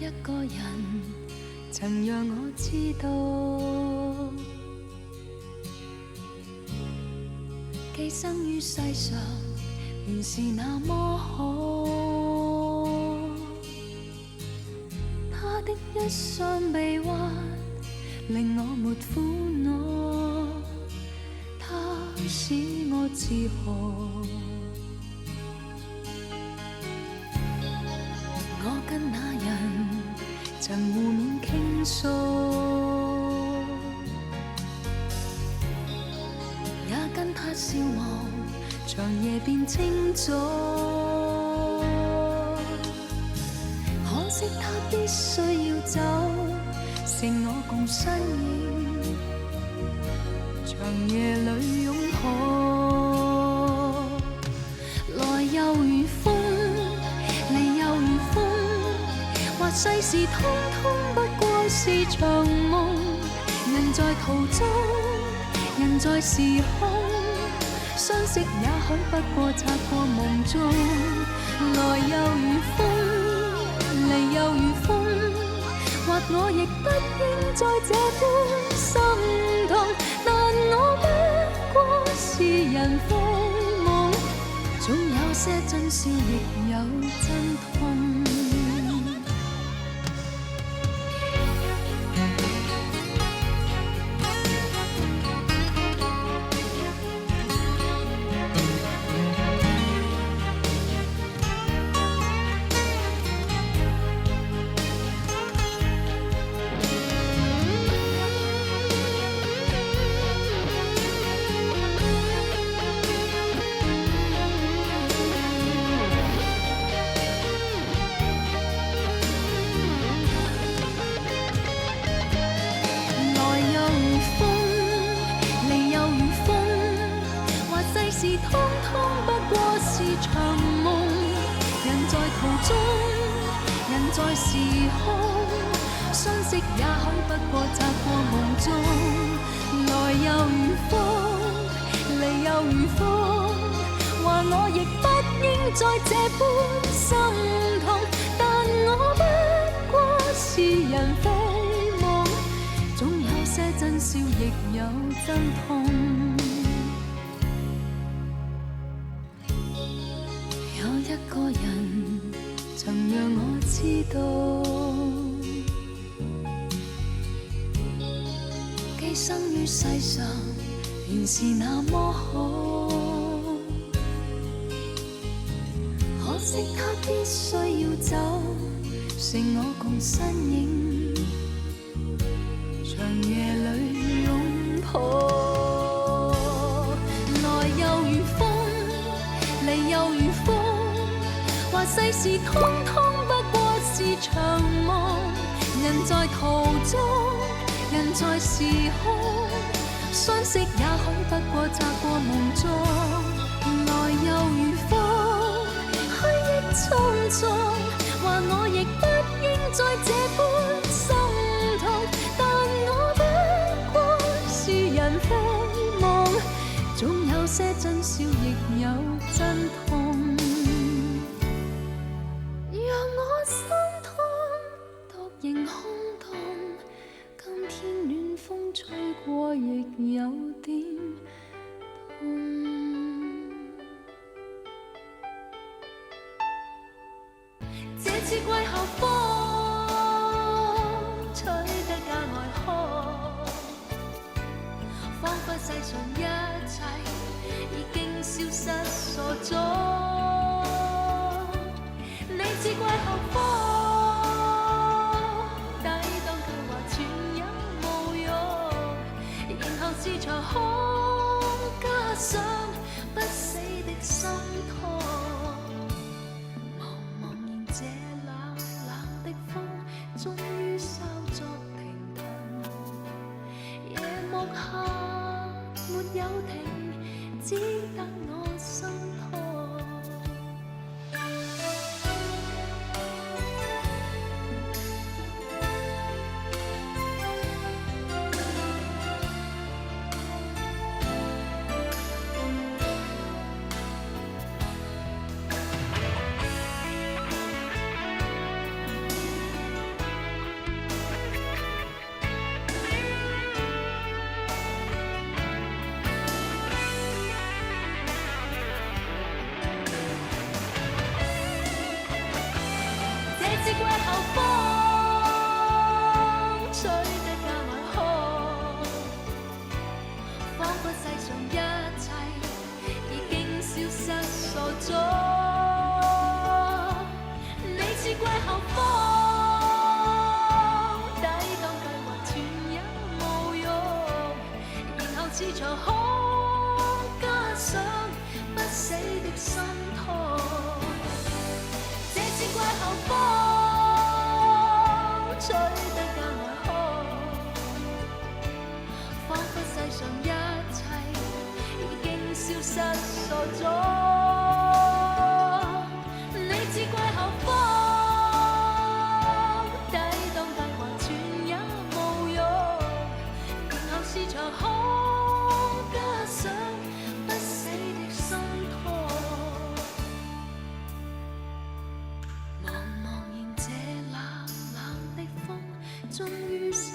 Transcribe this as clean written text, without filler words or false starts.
一個人曾讓我知道，寄生於世上原是那麼好。他的一雙臂彎令我沒苦惱，他使我自豪。我跟那人曾互勉傾訴，也跟他笑望長夜變清早。可惜他必須要走，剩我共身影，長夜裏擁抱。來又如風，離又如風，或世事通通不過是場夢。人在途中，人在時空，相識也許不過擦過夢中。來又如風，離又如風，或我亦不應再這般心痛。但我不過是人非夢，總有些真笑亦有真痛。是通通不過是場夢，人在途中，人在時空，相識也許不過擦過夢中。來又如風，離又如風，話我亦不應再這般心痛。但我不過是人非夢，總有些真笑亦有真痛。一個人曾讓我知道，寄生於世上原是那麼好。可惜他必須要走，剩我共身影，長夜裏擁抱。來又如風，離又如風，話世事通通不過是場夢。人在途中，人在時空，相識也許不過擦過夢中。來又如風，虛憶匆匆，話我亦不應再這般心痛。但我不過是人非夢，總有些真笑亦有真痛。仍空洞，今天暖風吹過，亦有點痛。這次季候風吹得格外好，彷彿世上一切已經消失所蹤。你似季候風，是場空，加上不死的心痛。茫茫然這冷冷的風，終於稍作停頓。夜幕下沒有停，只得我心痛。怪後風吹得格外兇，彷彿世上一切已經消失所蹤。你只怪後風抵擋計劃全也無用，然後是場空加上不死的心痛。茫茫然這冷冷的風終於收